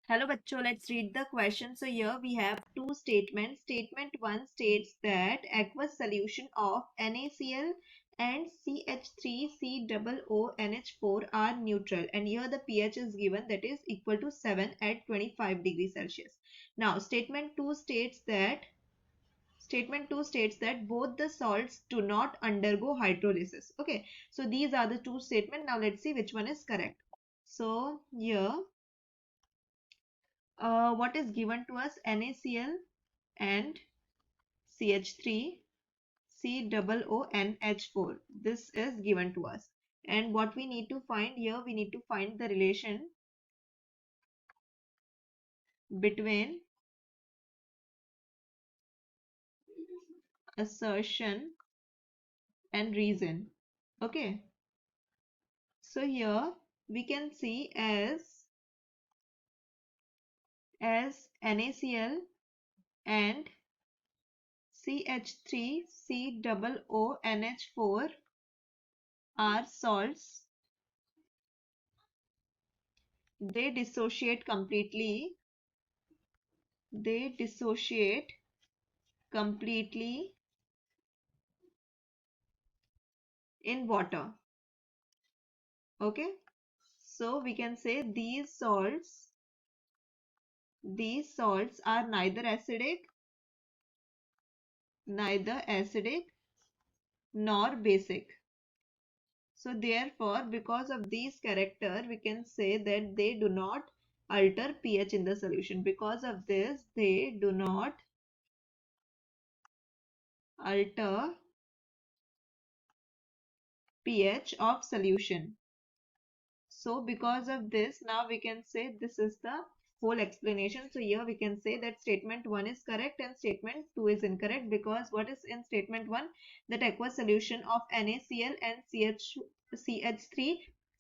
Hello, bachcho. Let's read the question. So here we have two statements. Statement 1 states that aqueous solution of NaCl and CH3COONH4 are neutral, and here the pH is given, that is equal to 7 at 25 degrees Celsius. Now statement 2 states that both the salts do not undergo hydrolysis. Okay, so these are the two statements. Now let's see which one is correct. So here what is given to us? NaCl and CH3 COONH4. This is given to us. And what we need to find here, we need to find the relation between assertion and reason. Okay. So here we can see as NaCl and CH3COONH4 are salts, they dissociate completely. They dissociate completely in water. Okay, so we can say these salts are neither acidic nor basic. So therefore, because of these character, we can say that they do not alter pH in the solution. Because of this, they do not alter pH of solution. So because of this, now we can say this is the whole explanation. So here we can say that statement 1 is correct and statement 2 is incorrect, because what is in statement 1? That aqueous solution of NaCl and CH3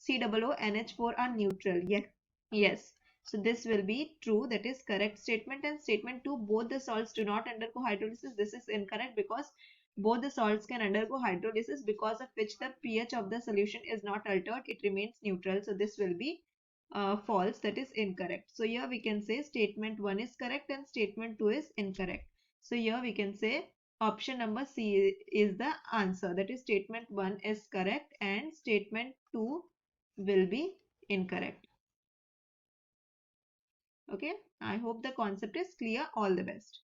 COONH4 are neutral. Yes. So this will be true, that is correct statement. And statement 2, both the salts do not undergo hydrolysis. This is incorrect, because both the salts can undergo hydrolysis, because of which the pH of the solution is not altered. It remains neutral. So this will be false, that is incorrect. So here we can say statement 1 is correct and statement 2 is incorrect. So here we can say option number C is the answer. That is statement 1 is correct and statement 2 will be incorrect. Okay, I hope the concept is clear. All the best.